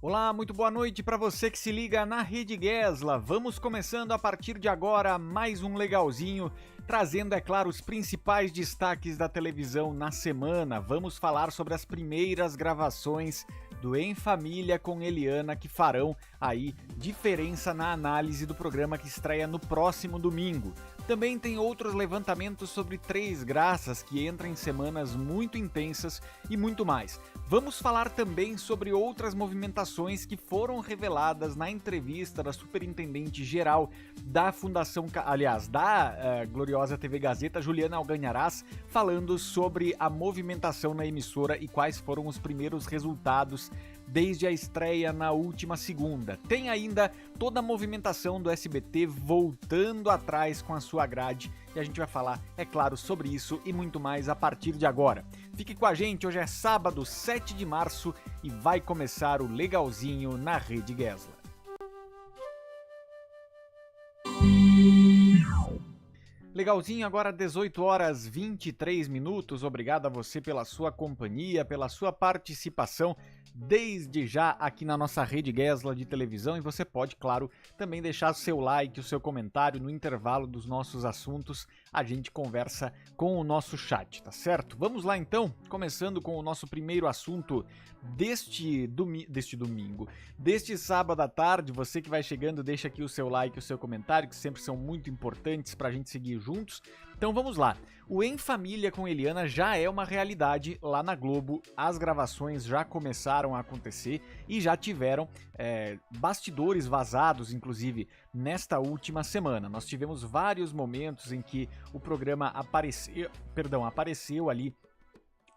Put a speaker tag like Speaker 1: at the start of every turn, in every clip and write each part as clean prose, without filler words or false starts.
Speaker 1: Olá, muito boa noite para você que se liga na Rede Gesla. Vamos começando a partir de agora mais um legalzinho, trazendo, é claro, os principais destaques da televisão na semana. Vamos falar sobre as primeiras gravações do Em Família com Eliana que farão aí diferença na análise do programa que estreia no próximo domingo. Também tem outros levantamentos sobre Três Graças, que entra em semanas muito intensas e muito mais. Vamos falar também sobre outras movimentações que foram reveladas na entrevista da superintendente geral da Fundação, da gloriosa TV Gazeta, Juliana Alganharaz, falando sobre a movimentação na emissora e quais foram os primeiros resultados desde a estreia na última segunda. Tem ainda toda a movimentação do SBT voltando atrás com a sua grade e a gente vai falar, é claro, sobre isso e muito mais a partir de agora. Fique com a gente, hoje é sábado, 7 de março e vai começar o Legalzinho na Rede Gesla. Legalzinho, agora 18 horas 23 minutos. Obrigado a você pela sua companhia, pela sua participação desde já aqui na nossa Rede Gesla de televisão. E você pode, claro, também deixar o seu like, o seu comentário no intervalo dos nossos assuntos. A gente conversa com o nosso chat, tá certo? Vamos lá então, começando com o nosso primeiro assunto deste sábado à tarde. Você que vai chegando, deixa aqui o seu like, o seu comentário, que sempre são muito importantes pra gente seguir juntos. Então vamos lá, o Em Família com Eliana já é uma realidade lá na Globo, as gravações já começaram a acontecer e já tiveram bastidores vazados, inclusive, nesta última semana. Nós tivemos vários momentos em que o programa apareceu ali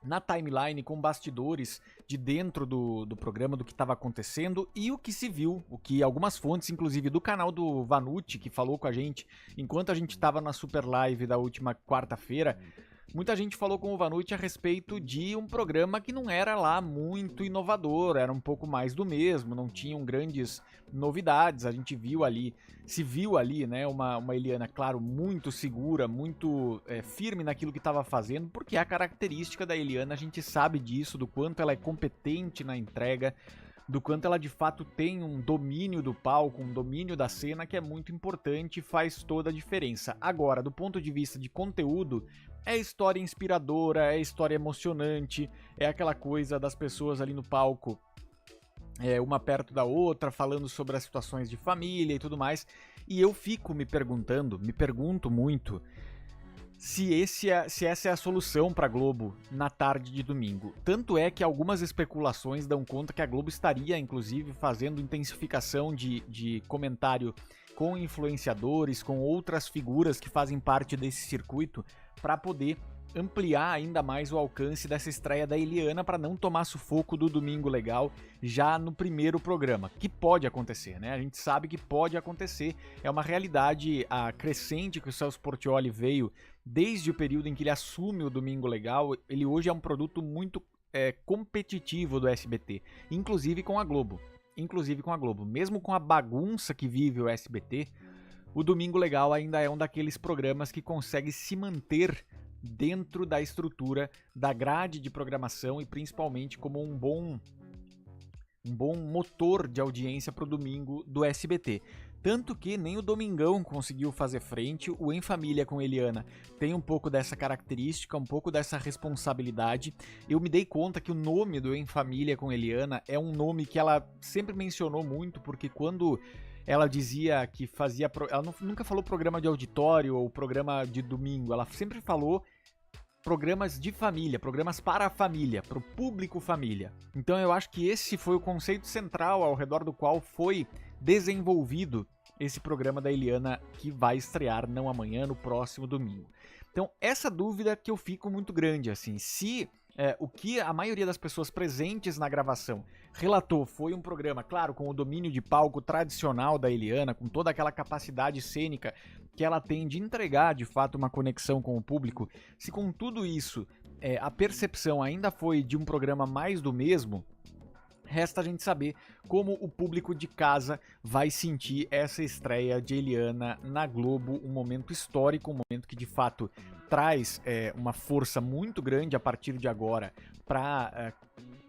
Speaker 1: na timeline com bastidores de dentro do programa, do que estava acontecendo e o que se viu, o que algumas fontes, inclusive do canal do Vanucci, que falou com a gente enquanto a gente estava na Super Live da última quarta-feira. Muita gente falou com o Vanucci a respeito de um programa que não era lá muito inovador, era um pouco mais do mesmo, não tinham grandes novidades. A gente se viu ali, né, uma Eliana, claro, muito segura, muito firme naquilo que estava fazendo, porque é a característica da Eliana, a gente sabe disso, do quanto ela é competente na entrega, do quanto ela de fato tem um domínio do palco, um domínio da cena que é muito importante e faz toda a diferença. Agora, do ponto de vista de conteúdo, é história inspiradora, é história emocionante, é aquela coisa das pessoas ali no palco, uma perto da outra, falando sobre as situações de família e tudo mais. E eu fico me pergunto muito se essa é a solução para a Globo na tarde de domingo. Tanto é que algumas especulações dão conta que a Globo estaria, inclusive, fazendo intensificação de comentário com influenciadores, com outras figuras que fazem parte desse circuito, para poder ampliar ainda mais o alcance dessa estreia da Eliana, para não tomar sufoco do Domingo Legal já no primeiro programa, que pode acontecer, né? A gente sabe que pode acontecer, é uma realidade crescente que o Celso Portiolli veio desde o período em que ele assume o Domingo Legal. Ele hoje é um produto muito competitivo do SBT, inclusive com a Globo. Mesmo com a bagunça que vive o SBT, o Domingo Legal ainda é um daqueles programas que consegue se manter dentro da estrutura da grade de programação e principalmente como um bom motor de audiência para o domingo do SBT. Tanto que nem o Domingão conseguiu fazer frente. O Em Família com Eliana tem um pouco dessa característica, um pouco dessa responsabilidade. Eu me dei conta que o nome do Em Família com Eliana é um nome que ela sempre mencionou muito, porque quando ela dizia que fazia... Ela nunca falou programa de auditório ou programa de domingo, ela sempre falou programas de família, programas para a família, para o público família. Então eu acho que esse foi o conceito central ao redor do qual foi desenvolvido esse programa da Eliana, que vai estrear não amanhã, no próximo domingo. Então essa dúvida que eu fico muito grande, assim, se o que a maioria das pessoas presentes na gravação relatou foi um programa, claro, com o domínio de palco tradicional da Eliana, com toda aquela capacidade cênica que ela tem de entregar, de fato, uma conexão com o público, se com tudo isso a percepção ainda foi de um programa mais do mesmo, resta a gente saber como o público de casa vai sentir essa estreia de Eliana na Globo, um momento histórico, um momento que de fato traz uma força muito grande a partir de agora para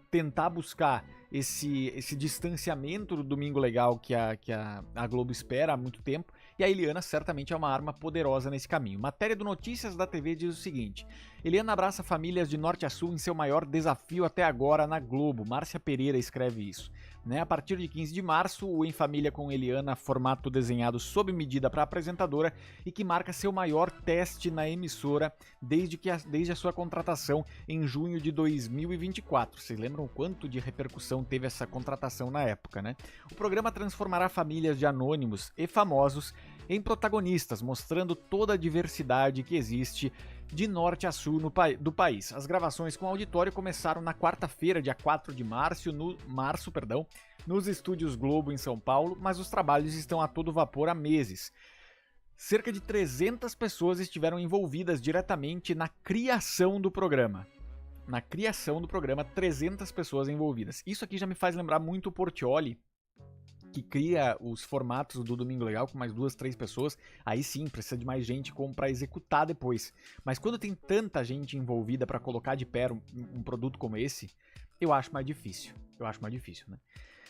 Speaker 1: tentar buscar esse distanciamento do Domingo Legal que a Globo espera há muito tempo, e a Eliana certamente é uma arma poderosa nesse caminho. Matéria do Notícias da TV diz o seguinte: Eliana abraça famílias de norte a sul em seu maior desafio até agora na Globo. Márcia Pereira escreve isso. A partir de 15 de março, o Em Família com Eliana, formato desenhado sob medida para a apresentadora e que marca seu maior teste na emissora desde a sua contratação em junho de 2024. Vocês lembram o quanto de repercussão teve essa contratação na época, né? O programa transformará famílias de anônimos e famosos em protagonistas, mostrando toda a diversidade que existe de norte a sul do país. As gravações com auditório começaram na quarta-feira, dia 4 de março, nos estúdios Globo em São Paulo, mas os trabalhos estão a todo vapor há meses. Cerca de 300 pessoas estiveram envolvidas diretamente na criação do programa. 300 pessoas envolvidas. Isso aqui já me faz lembrar muito o Portiolli, que cria os formatos do Domingo Legal com mais 2, 3 pessoas. Aí sim, precisa de mais gente para executar depois. Mas quando tem tanta gente envolvida para colocar de pé um produto como esse, eu acho mais difícil. Né?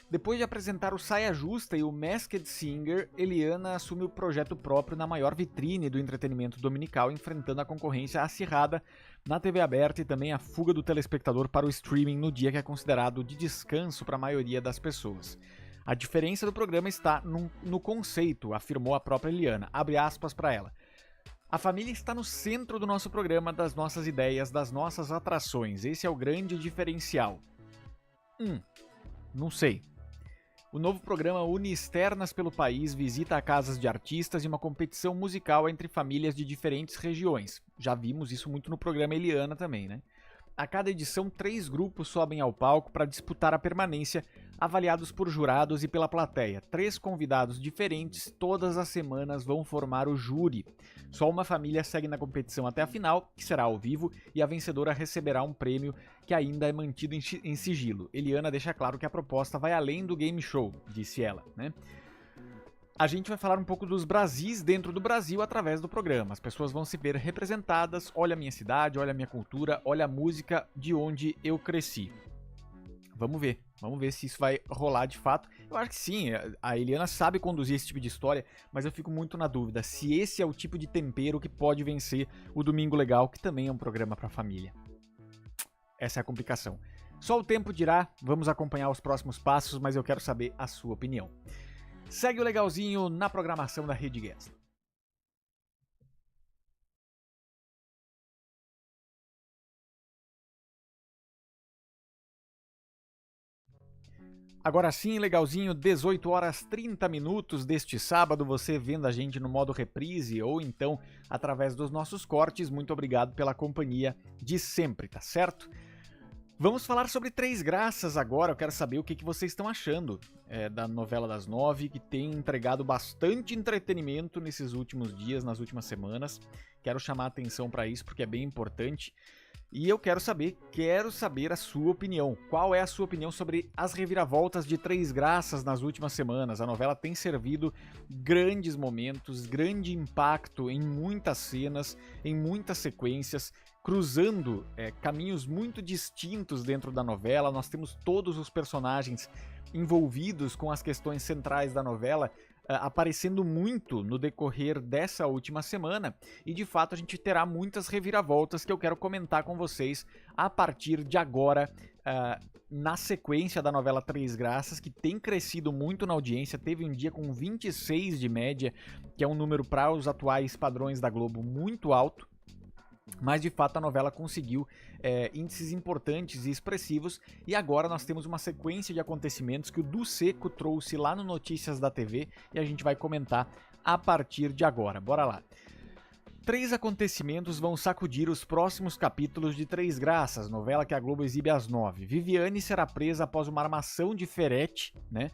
Speaker 1: Depois de apresentar o Saia Justa e o Masked Singer, Eliana assume o projeto próprio na maior vitrine do entretenimento dominical, enfrentando a concorrência acirrada na TV aberta e também a fuga do telespectador para o streaming no dia que é considerado de descanso para a maioria das pessoas. A diferença do programa está no conceito, afirmou a própria Eliana. Abre aspas para ela. A família está no centro do nosso programa, das nossas ideias, das nossas atrações. Esse é o grande diferencial. Não sei. O novo programa une externas pelo país, visita a casas de artistas e uma competição musical entre famílias de diferentes regiões. Já vimos isso muito no programa Eliana também, né? A cada edição, 3 grupos sobem ao palco para disputar a permanência, avaliados por jurados e pela plateia. 3 convidados diferentes todas as semanas vão formar o júri. Só uma família segue na competição até a final, que será ao vivo, e a vencedora receberá um prêmio que ainda é mantido em sigilo. Eliana deixa claro que a proposta vai além do game show, disse ela, né? A gente vai falar um pouco dos Brasis dentro do Brasil através do programa. As pessoas vão se ver representadas. Olha a minha cidade, olha a minha cultura, olha a música de onde eu cresci. Vamos ver se isso vai rolar de fato. Eu acho que sim, a Eliana sabe conduzir esse tipo de história, mas eu fico muito na dúvida se esse é o tipo de tempero que pode vencer o Domingo Legal, que também é um programa para família. Essa é a complicação. Só o tempo dirá, vamos acompanhar os próximos passos, mas eu quero saber a sua opinião. Segue o Legalzinho na programação da Rede Guest. Agora sim, Legalzinho, 18 horas 30 minutos deste sábado, você vendo a gente no modo reprise ou então através dos nossos cortes. Muito obrigado pela companhia de sempre, tá certo? Vamos falar sobre Três Graças agora. Eu quero saber o que vocês estão achando da novela das 9, que tem entregado bastante entretenimento nesses últimos dias, nas últimas semanas. Quero chamar a atenção para isso porque é bem importante. E eu quero saber a sua opinião. Qual é a sua opinião sobre as reviravoltas de Três Graças nas últimas semanas? A novela tem servido grandes momentos, grande impacto em muitas cenas, em muitas sequências, cruzando caminhos muito distintos dentro da novela. Nós temos todos os personagens envolvidos com as questões centrais da novela aparecendo muito no decorrer dessa última semana, e de fato a gente terá muitas reviravoltas que eu quero comentar com vocês a partir de agora, na sequência da novela Três Graças, que tem crescido muito na audiência. Teve um dia com 26 de média, que é um número para os atuais padrões da Globo muito alto. Mas de fato a novela conseguiu índices importantes e expressivos, e agora nós temos uma sequência de acontecimentos que o Du Seco trouxe lá no Notícias da TV e a gente vai comentar a partir de agora. Bora lá! 3 acontecimentos vão sacudir os próximos capítulos de Três Graças, novela que a Globo exibe às 9. Viviane será presa após uma armação de Ferete, né?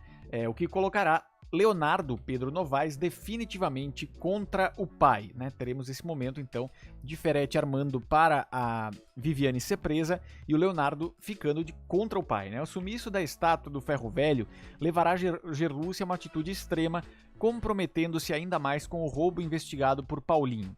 Speaker 1: O que colocará Leonardo Pedro Novaes definitivamente contra o pai, né? Teremos esse momento então de Ferete armando para a Viviane ser presa e o Leonardo ficando contra o pai, né? O sumiço da estátua do Ferro Velho levará Gerlúcia a uma atitude extrema, comprometendo-se ainda mais com o roubo investigado por Paulinho.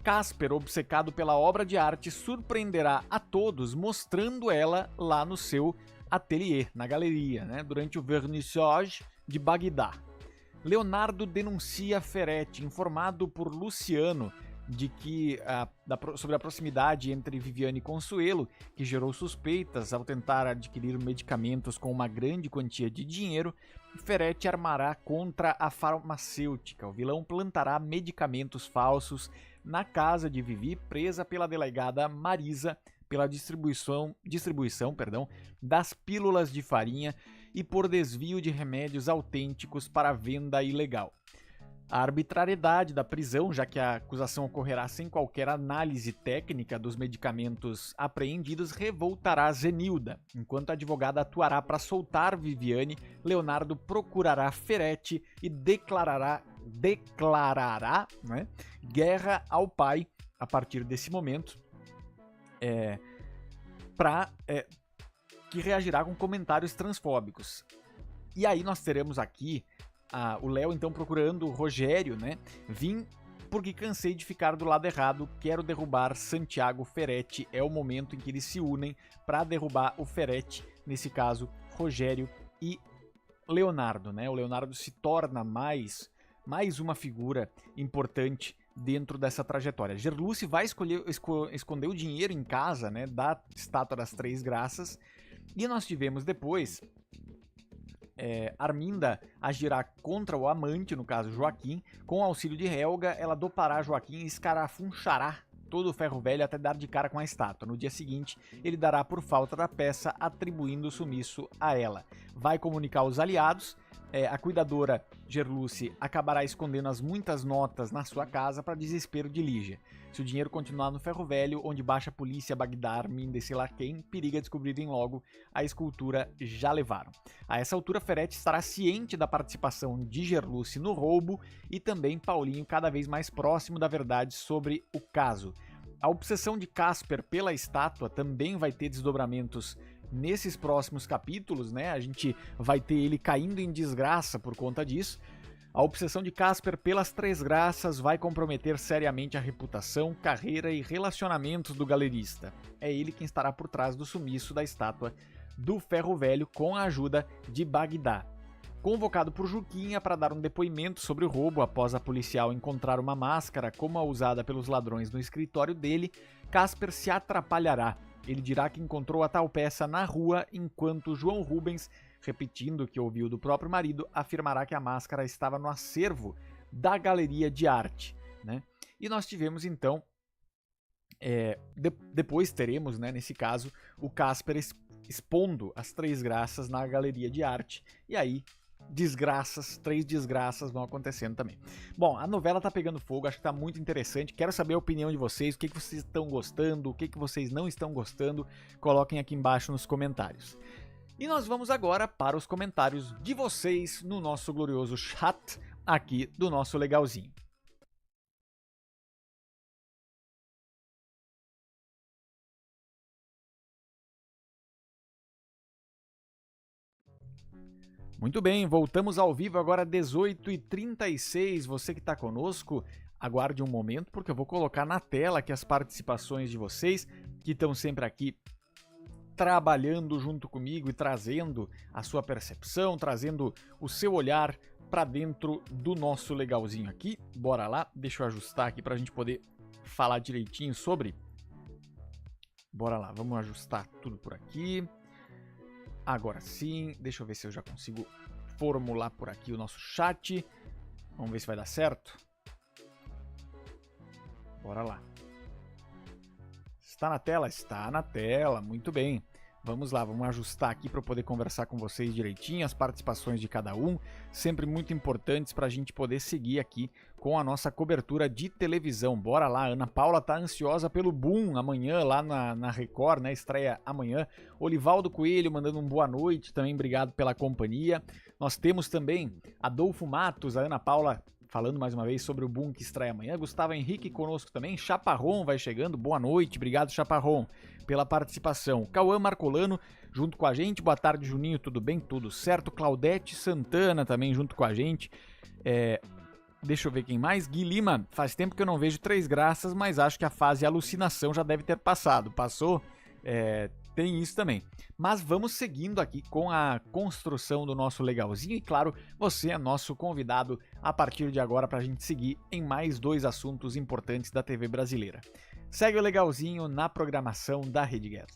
Speaker 1: Casper, obcecado pela obra de arte, surpreenderá a todos mostrando ela lá no seu Atelier, na galeria, né, durante o vernissage de Bagdá. Leonardo denuncia Ferretti, informado por Luciano de que sobre a proximidade entre Viviane e Consuelo, que gerou suspeitas ao tentar adquirir medicamentos com uma grande quantia de dinheiro. Ferretti armará contra a farmacêutica. O vilão plantará medicamentos falsos na casa de Vivi, presa pela delegada Marisa, pela distribuição das pílulas de farinha e por desvio de remédios autênticos para venda ilegal. A arbitrariedade da prisão, já que a acusação ocorrerá sem qualquer análise técnica dos medicamentos apreendidos, revoltará Zenilda. Enquanto a advogada atuará para soltar Viviane, Leonardo procurará Ferretti e declarará né, guerra ao pai a partir desse momento, que reagirá com comentários transfóbicos. E aí nós teremos aqui o Léo então procurando o Rogério, né? Vim porque cansei de ficar do lado errado, quero derrubar Santiago Ferretti. É o momento em que eles se unem para derrubar o Ferretti, nesse caso Rogério e Leonardo, né? O Leonardo se torna mais uma figura importante dentro dessa trajetória. Gerluce vai esconder o dinheiro em casa, né, da Estátua das Três Graças, e nós tivemos depois Arminda agirá contra o amante, no caso Joaquim. Com o auxílio de Helga, ela dopará Joaquim e escarafunchará todo o ferro velho até dar de cara com a estátua. No dia seguinte, ele dará por falta da peça, atribuindo o sumiço a ela. Vai comunicar aos aliados. A cuidadora Gerluce acabará escondendo as muitas notas na sua casa para desespero de Lígia. Se o dinheiro continuar no ferro velho, onde baixa a polícia, Bagdá, Arminda e sei lá quem, periga descobrirem logo a escultura já levaram. A essa altura, Ferretti estará ciente da participação de Gerluce no roubo e também Paulinho cada vez mais próximo da verdade sobre o caso. A obsessão de Casper pela estátua também vai ter desdobramentos nesses próximos capítulos, né? A gente vai ter ele caindo em desgraça por conta disso. A obsessão de Casper pelas Três Graças vai comprometer seriamente a reputação, carreira e relacionamentos do galerista. É ele quem estará por trás do sumiço da estátua do Ferro Velho com a ajuda de Bagdá. Convocado por Juquinha para dar um depoimento sobre o roubo após a policial encontrar uma máscara como a usada pelos ladrões no escritório dele, Casper se atrapalhará. Ele dirá que encontrou a tal peça na rua, enquanto João Rubens, repetindo o que ouviu do próprio marido, afirmará que a máscara estava no acervo da galeria de arte, né? E nós tivemos então, depois teremos, né, nesse caso, o Casper expondo as Três Graças na galeria de arte, e aí três desgraças vão acontecendo também. Bom, a novela tá pegando fogo, acho que tá muito interessante. Quero saber a opinião de vocês, o que vocês estão gostando, o que vocês não estão gostando. Coloquem aqui embaixo nos comentários. E nós vamos agora para os comentários de vocês no nosso glorioso chat aqui do nosso Legalzinho. Muito bem, voltamos ao vivo agora 18h36. Você que está conosco, aguarde um momento porque eu vou colocar na tela aqui as participações de vocês que estão sempre aqui trabalhando junto comigo e trazendo a sua percepção, trazendo o seu olhar para dentro do nosso Legalzinho aqui. Bora lá, deixa eu ajustar aqui para a gente poder falar direitinho sobre. Bora lá, vamos ajustar tudo por aqui. Agora sim, deixa eu ver se eu já consigo formular por aqui o nosso chat. Vamos ver se vai dar certo. Bora lá. Está na tela? Está na tela, muito bem. Vamos lá, vamos ajustar aqui para eu poder conversar com vocês direitinho, as participações de cada um, sempre muito importantes para a gente poder seguir aqui com a nossa cobertura de televisão. Bora lá, Ana Paula tá ansiosa pelo Boom amanhã lá na Record, né? Estreia amanhã. Olivaldo Coelho mandando um boa noite, também obrigado pela companhia. Nós temos também Adolfo Matos, a Ana Paula falando mais uma vez sobre o Boom que estreia amanhã. Gustavo Henrique conosco também. Chaparron vai chegando. Boa noite. Obrigado, Chaparron, pela participação. Cauã Marcolano junto com a gente. Boa tarde, Juninho. Tudo bem? Tudo certo. Claudete Santana também junto com a gente. Deixa eu ver quem mais. Gui Lima. Faz tempo que eu não vejo Três Graças, mas acho que a fase alucinação já deve ter passado. Passou? Tem isso também. Mas vamos seguindo aqui com a construção do nosso legalzinho. E claro, você é nosso convidado a partir de agora para a gente seguir em mais 2 assuntos importantes da TV brasileira. Segue o legalzinho na programação da Rede Guerra.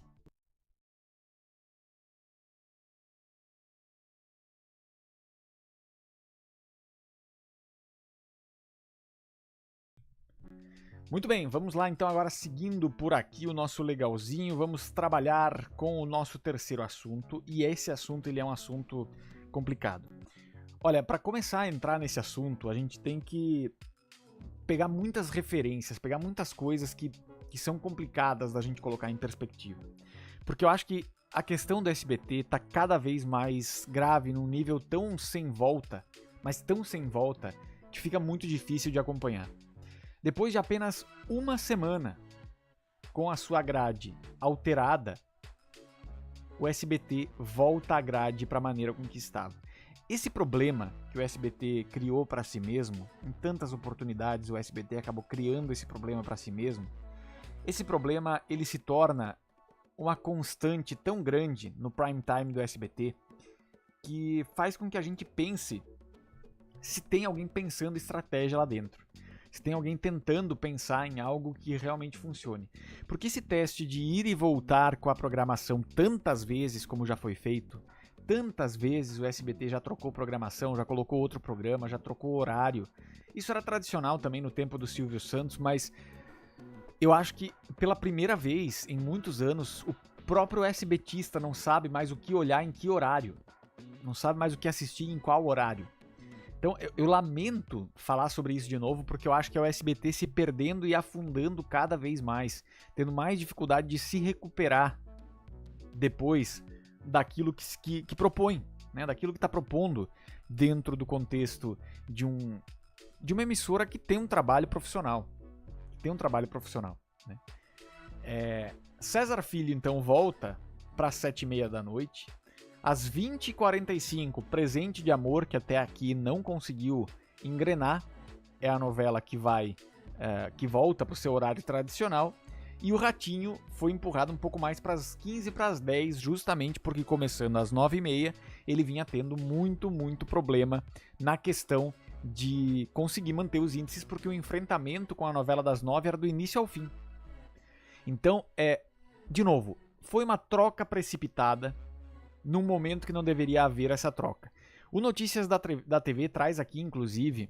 Speaker 1: Muito bem, vamos lá então agora seguindo por aqui o nosso legalzinho, vamos trabalhar com o nosso terceiro assunto, e esse assunto ele é um assunto complicado. Olha, para começar a entrar nesse assunto, a gente tem que pegar muitas referências, pegar muitas coisas que são complicadas da gente colocar em perspectiva. Porque eu acho que a questão do SBT tá cada vez mais grave, num nível tão sem volta, mas tão sem volta, que fica muito difícil de acompanhar. Depois de apenas uma semana com a sua grade alterada, o SBT volta à grade para a maneira com que estava. Esse problema que o SBT criou para si mesmo, em tantas oportunidades o SBT acabou criando esse problema para si mesmo, esse problema ele se torna uma constante tão grande no prime time do SBT que faz com que a gente pense se tem alguém pensando estratégia lá dentro. Se tem alguém tentando pensar em algo que realmente funcione. Porque esse teste de ir e voltar com a programação tantas vezes como já foi feito, tantas vezes o SBT já trocou programação, já colocou outro programa, já trocou horário. Isso era tradicional também no tempo do Silvio Santos, mas eu acho que pela primeira vez em muitos anos o próprio SBTista não sabe mais o que olhar em que horário. Não sabe mais o que assistir em qual horário. Então, eu lamento falar sobre isso de novo, porque eu acho que é o SBT se perdendo e afundando cada vez mais, tendo mais dificuldade de se recuperar depois daquilo que propõe, né? Daquilo que está propondo dentro do contexto de uma emissora que tem um trabalho profissional. Né? César Filho, então, volta para as 7h30 da noite. Às 20h45, Presente de Amor, que até aqui não conseguiu engrenar, é a novela que volta para o seu horário tradicional. E o Ratinho foi empurrado um pouco mais para as 15 para as 10, justamente porque começando às 9h30, ele vinha tendo muito problema na questão de conseguir manter os índices, porque o enfrentamento com a novela das 9 era do início ao fim. Então, de novo, foi uma troca precipitada, num momento que não deveria haver essa troca. O Notícias da TV traz aqui, inclusive,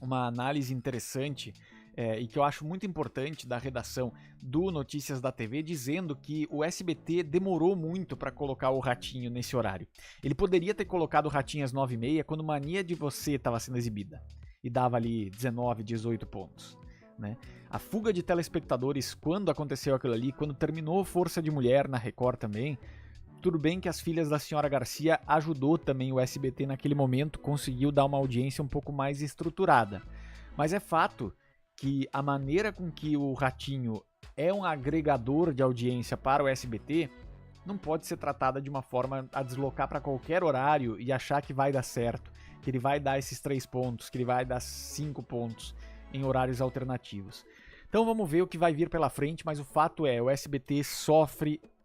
Speaker 1: uma análise interessante e que eu acho muito importante da redação do Notícias da TV, dizendo que o SBT demorou muito para colocar o Ratinho nesse horário. Ele poderia ter colocado o Ratinho às 9h30, quando Mania de Você estava sendo exibida, e dava ali 19, 18 pontos. Né? A fuga de telespectadores, quando aconteceu aquilo ali, quando terminou Força de Mulher na Record também. Tudo bem que As Filhas da Senhora Garcia ajudou também o SBT naquele momento, conseguiu dar uma audiência um pouco mais estruturada. Mas é fato que a maneira com que o Ratinho é um agregador de audiência para o SBT não pode ser tratada de uma forma a deslocar para qualquer horário e achar que vai dar certo, que ele vai dar esses 3 pontos, que ele vai dar 5 pontos em horários alternativos. Então vamos ver o que vai vir pela frente, mas o fato é, o SBT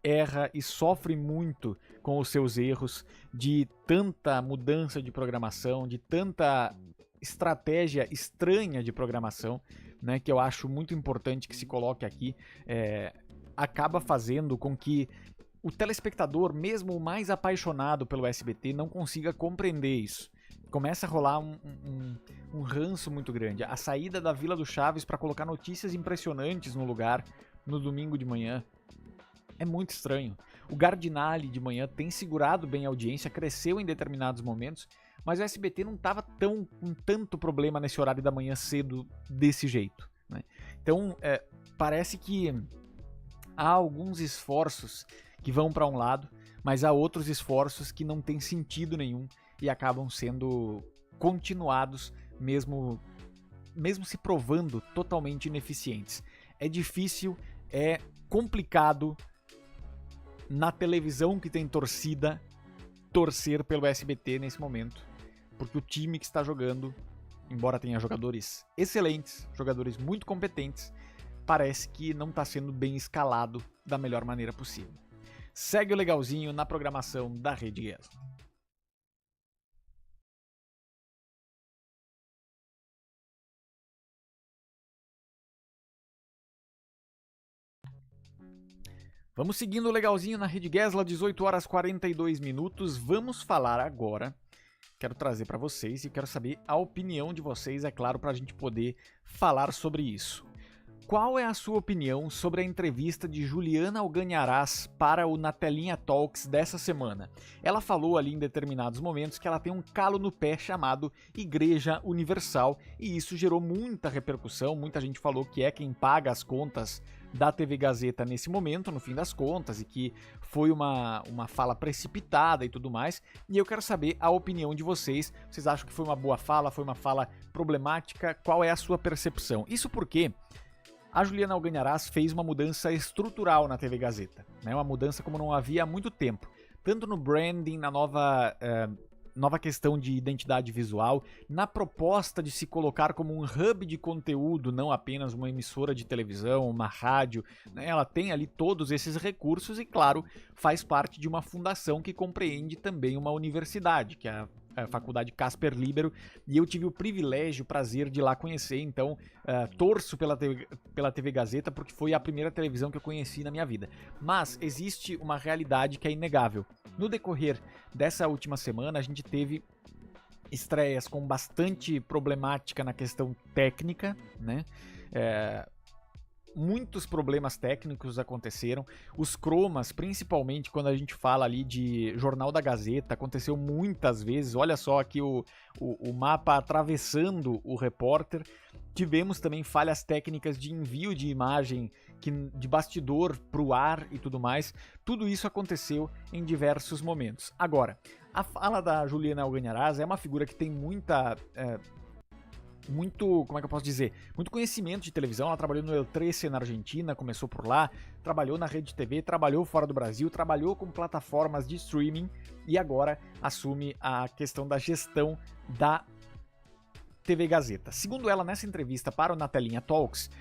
Speaker 1: erra e sofre muito com os seus erros de tanta mudança de programação, de tanta estratégia estranha de programação, né, que eu acho muito importante que se coloque aqui, acaba fazendo com que o telespectador, mesmo o mais apaixonado pelo SBT, não consiga compreender isso. Começa a rolar um ranço muito grande. A saída da Vila do Chaves para colocar notícias impressionantes no lugar, no domingo de manhã, é muito estranho. O Gardinali de manhã tem segurado bem a audiência, cresceu em determinados momentos, mas o SBT não estava com tanto problema nesse horário da manhã cedo desse jeito. Né? Então, parece que há alguns esforços que vão para um lado, mas há outros esforços que não têm sentido nenhum e acabam sendo continuados, mesmo se provando totalmente ineficientes. É difícil, é complicado na televisão que tem torcida, torcer pelo SBT nesse momento, porque o time que está jogando, embora tenha jogadores excelentes, jogadores muito competentes, parece que não está sendo bem escalado da melhor maneira possível. Segue o legalzinho na programação da Rede Gesla. Vamos seguindo o legalzinho na Rede Gesla, 18 horas 42 minutos. Vamos falar agora. Quero trazer para vocês e quero saber a opinião de vocês, é claro, para a gente poder falar sobre isso. Qual é a sua opinião sobre a entrevista de Juliana Alganharaz para o Na Telinha Talks dessa semana? Ela falou ali em determinados momentos que ela tem um calo no pé chamado Igreja Universal e isso gerou muita repercussão, muita gente falou que é quem paga as contas da TV Gazeta nesse momento, no fim das contas, e que foi uma fala precipitada e tudo mais, e eu quero saber a opinião de vocês. Vocês acham que foi uma boa fala, foi uma fala problemática? Qual é a sua percepção? Isso porque a Juliana Alganharaz fez uma mudança estrutural na TV Gazeta, né? Uma mudança como não havia há muito tempo, tanto no branding, na nova questão de identidade visual, na proposta de se colocar como um hub de conteúdo, não apenas uma emissora de televisão, uma rádio, né? Ela tem ali todos esses recursos e, claro, faz parte de uma fundação que compreende também uma universidade, que é a Faculdade Casper Libero, e eu tive o privilégio, o prazer de ir lá conhecer, então torço pela TV Gazeta porque foi a primeira televisão que eu conheci na minha vida. Mas existe uma realidade que é inegável. No decorrer dessa última semana, a gente teve estreias com bastante problemática na questão técnica, né? Muitos problemas técnicos aconteceram, os cromas, principalmente quando a gente fala ali de Jornal da Gazeta, aconteceu muitas vezes. Olha só aqui o mapa atravessando o repórter. Tivemos também falhas técnicas de envio de imagem de bastidor para o ar e tudo mais. Tudo isso aconteceu em diversos momentos. Agora, a fala da Juliana Alganharaz é uma figura que tem muito, como é que eu posso dizer, muito conhecimento de televisão. Ela trabalhou no El 13 na Argentina, começou por lá, trabalhou na Rede TV, trabalhou fora do Brasil, trabalhou com plataformas de streaming e agora assume a questão da gestão da TV Gazeta. Segundo ela, nessa entrevista para o Na Telinha Talks,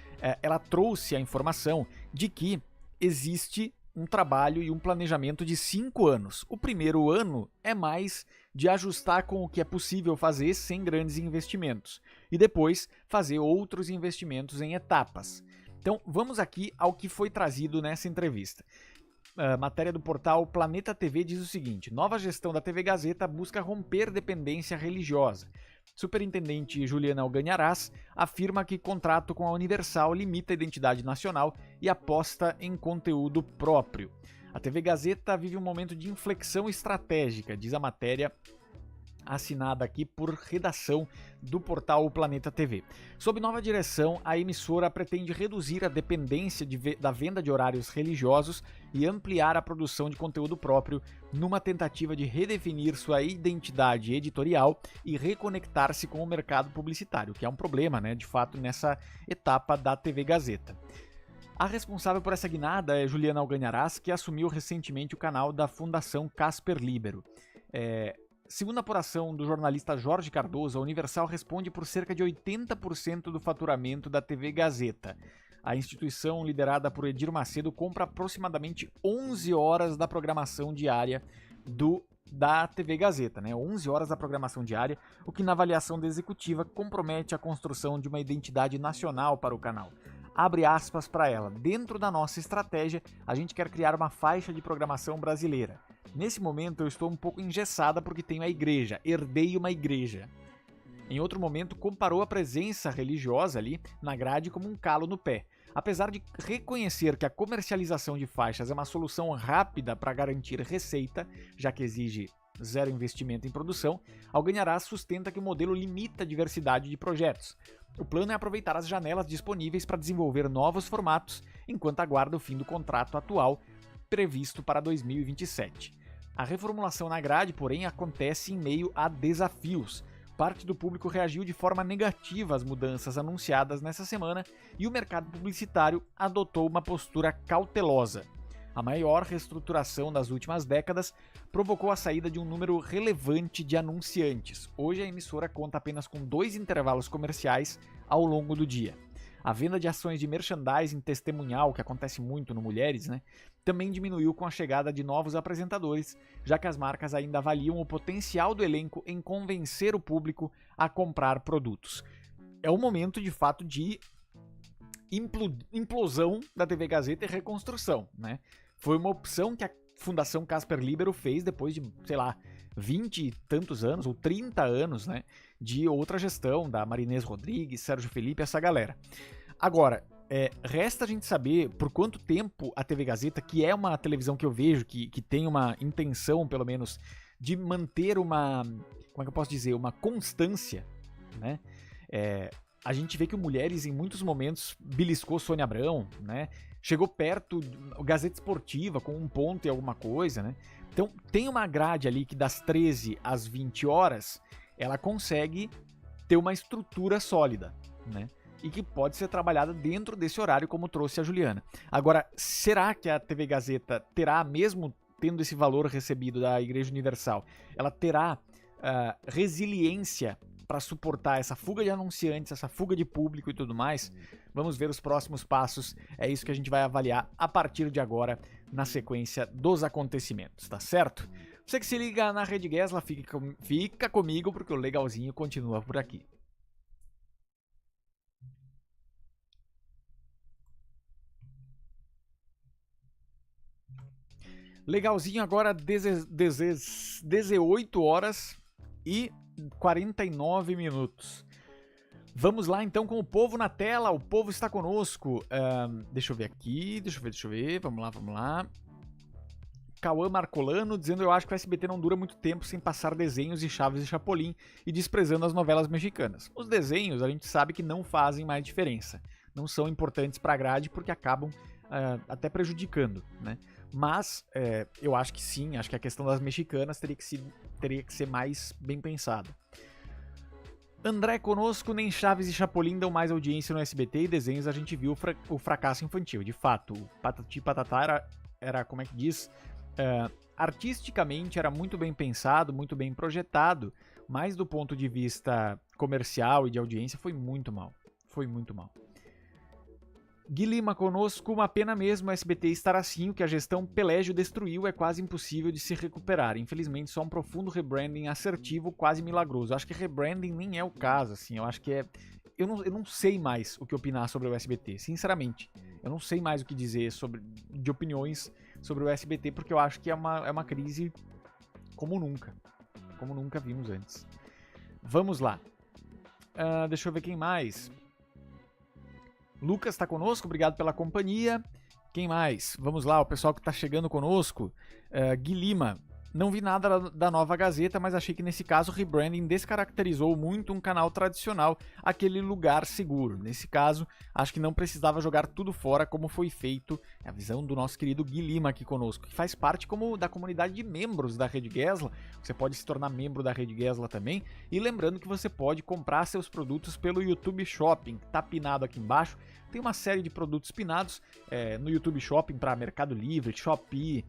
Speaker 1: ela trouxe a informação de que existe um trabalho e um planejamento de 5 anos. O primeiro ano é mais de ajustar com o que é possível fazer sem grandes investimentos e depois fazer outros investimentos em etapas. Então vamos aqui ao que foi trazido nessa entrevista. A matéria do portal Planeta TV diz o seguinte: nova gestão da TV Gazeta busca romper dependência religiosa. Superintendente Juliana Alganharaz afirma que contrato com a Universal limita a identidade nacional e aposta em conteúdo próprio. A TV Gazeta vive um momento de inflexão estratégica, diz a matéria assinada aqui por redação do portal Planeta TV. Sob nova direção, a emissora pretende reduzir a dependência da venda de horários religiosos e ampliar a produção de conteúdo próprio numa tentativa de redefinir sua identidade editorial e reconectar-se com o mercado publicitário, que é um problema, né, de fato, nessa etapa da TV Gazeta. A responsável por essa guinada é Juliana Alganharaz, que assumiu recentemente o canal da Fundação Casper Libero. Segundo a apuração do jornalista Jorge Cardoso, a Universal responde por cerca de 80% do faturamento da TV Gazeta. A instituição, liderada por Edir Macedo, compra aproximadamente 11 horas da programação diária da TV Gazeta, né? 11 horas da programação diária, o que na avaliação da executiva compromete a construção de uma identidade nacional para o canal. Abre aspas para ela: dentro da nossa estratégia, a gente quer criar uma faixa de programação brasileira. Nesse momento eu estou um pouco engessada porque tenho a igreja, herdei uma igreja. Em outro momento comparou a presença religiosa ali na grade como um calo no pé. Apesar de reconhecer que a comercialização de faixas é uma solução rápida para garantir receita, já que exige zero investimento em produção, Alganharaz sustenta que o modelo limita a diversidade de projetos. O plano é aproveitar as janelas disponíveis para desenvolver novos formatos, enquanto aguarda o fim do contrato atual, previsto para 2027. A reformulação na grade, porém, acontece em meio a desafios. Parte do público reagiu de forma negativa às mudanças anunciadas nessa semana e o mercado publicitário adotou uma postura cautelosa. A maior reestruturação das últimas décadas provocou a saída de um número relevante de anunciantes. Hoje a emissora conta apenas com 2 intervalos comerciais ao longo do dia. A venda de ações de merchandising testemunhal, que acontece muito no Mulheres, né, também diminuiu com a chegada de novos apresentadores, já que as marcas ainda avaliam o potencial do elenco em convencer o público a comprar produtos. É o momento, de fato, de implosão da TV Gazeta e reconstrução, né? Foi uma opção que a Fundação Casper Libero fez depois de, sei lá, 20 e tantos anos, ou 30 anos, né, de outra gestão, da Marinês Rodrigues, Sérgio Felipe, essa galera. Agora, resta a gente saber por quanto tempo a TV Gazeta, que é uma televisão que eu vejo que tem uma intenção, pelo menos, de manter uma, como é que eu posso dizer, uma constância, né? A gente vê que o Mulheres, em muitos momentos, beliscou Sônia Abrão, né? Chegou perto, Gazeta Esportiva, com 1 ponto e alguma coisa, né? Então, tem uma grade ali que das 13 às 20 horas, ela consegue ter uma estrutura sólida, né? E que pode ser trabalhada dentro desse horário, como trouxe a Juliana. Agora, será que a TV Gazeta terá, mesmo tendo esse valor recebido da Igreja Universal, ela terá resiliência para suportar essa fuga de anunciantes, essa fuga de público e tudo mais? Vamos ver os próximos passos. É isso que a gente vai avaliar a partir de agora, na sequência dos acontecimentos, tá certo? Você que se liga na Rede Gesla, fica comigo, porque o legalzinho continua por aqui. Legalzinho agora, 18 horas e 49 minutos. Vamos lá então com o povo na tela, o povo está conosco. Deixa eu ver aqui, deixa eu ver, vamos lá. Cauã Marcolano dizendo: eu acho que o SBT não dura muito tempo sem passar desenhos de Chaves e Chapolin e desprezando as novelas mexicanas. Os desenhos a gente sabe que não fazem mais diferença, não são importantes para a grade porque acabam até prejudicando, né? Mas eu acho que sim, acho que a questão das mexicanas teria que ser mais bem pensada. André conosco, nem Chaves e Chapolin dão mais audiência no SBT e desenhos a gente viu o fracasso infantil. De fato, o Patati Patatá era como é que diz, artisticamente era muito bem pensado, muito bem projetado, mas do ponto de vista comercial e de audiência foi muito mal. Gui Lima conosco, uma pena mesmo o SBT estar assim, o que a gestão Pelégio destruiu é quase impossível de se recuperar. Infelizmente, só um profundo rebranding assertivo, quase milagroso. Acho que rebranding nem é o caso, assim, eu acho que eu não sei mais o que opinar sobre o SBT, sinceramente. Eu não sei mais o que dizer de opiniões sobre o SBT, porque eu acho que é uma crise como nunca vimos antes. Vamos lá. Deixa eu ver quem mais. Lucas está conosco, obrigado pela companhia. Quem mais? Vamos lá, o pessoal que está chegando conosco. Gui Lima. Não vi nada da nova Gazeta, mas achei que nesse caso o rebranding descaracterizou muito um canal tradicional, aquele lugar seguro. Nesse caso, acho que não precisava jogar tudo fora como foi feito. É a visão do nosso querido Gui Lima aqui conosco, que faz parte como da comunidade de membros da Rede Gesla. Você pode se tornar membro da Rede Gesla também. E lembrando que você pode comprar seus produtos pelo YouTube Shopping, que tá pinado aqui embaixo. Tem uma série de produtos pinados no YouTube Shopping para Mercado Livre, Shopee,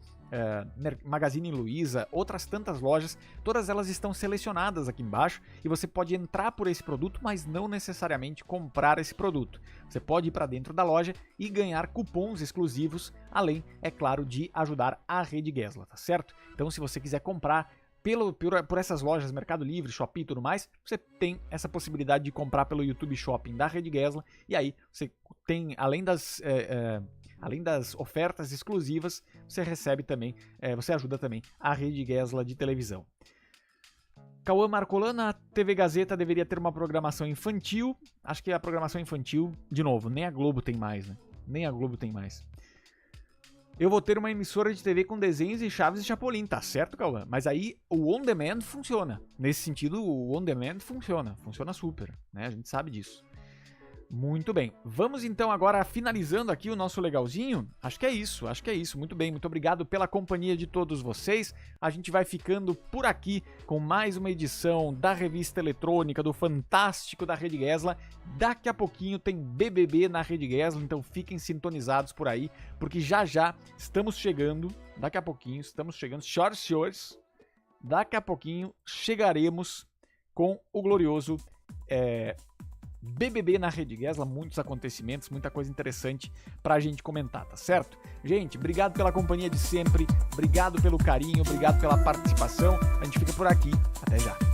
Speaker 1: Magazine Luiza, outras tantas lojas, todas elas estão selecionadas aqui embaixo e você pode entrar por esse produto, mas não necessariamente comprar esse produto. Você pode ir para dentro da loja e ganhar cupons exclusivos, além, é claro, de ajudar a Rede Gesla, tá certo? Então, se você quiser comprar por essas lojas, Mercado Livre, Shopee e tudo mais, você tem essa possibilidade de comprar pelo YouTube Shopping da Rede Gesla, e aí você tem, além das ofertas exclusivas, você recebe também, você ajuda também a Rede Gesla de televisão. Cauã Marcolano, a TV Gazeta deveria ter uma programação infantil. Acho que a programação infantil, de novo, nem a Globo tem mais, né? Nem a Globo tem mais. Eu vou ter uma emissora de TV com desenhos e Chaves e Chapolin, tá certo, Cauã? Mas aí o On Demand funciona. Nesse sentido, o On Demand funciona super, né? A gente sabe disso. Muito bem, vamos então agora finalizando aqui o nosso legalzinho. Acho que é isso, muito bem, muito obrigado pela companhia de todos vocês. A gente vai ficando por aqui com mais uma edição da Revista Eletrônica, do Fantástico da Rede Gesla. Daqui a pouquinho tem BBB na Rede Gesla, então fiquem sintonizados por aí, porque já estamos chegando, senhoras, daqui a pouquinho chegaremos com o glorioso BBB na Rede Gesla, muitos acontecimentos, muita coisa interessante pra gente comentar, tá certo? Gente, obrigado pela companhia de sempre, obrigado pelo carinho, obrigado pela participação, a gente fica por aqui, até já.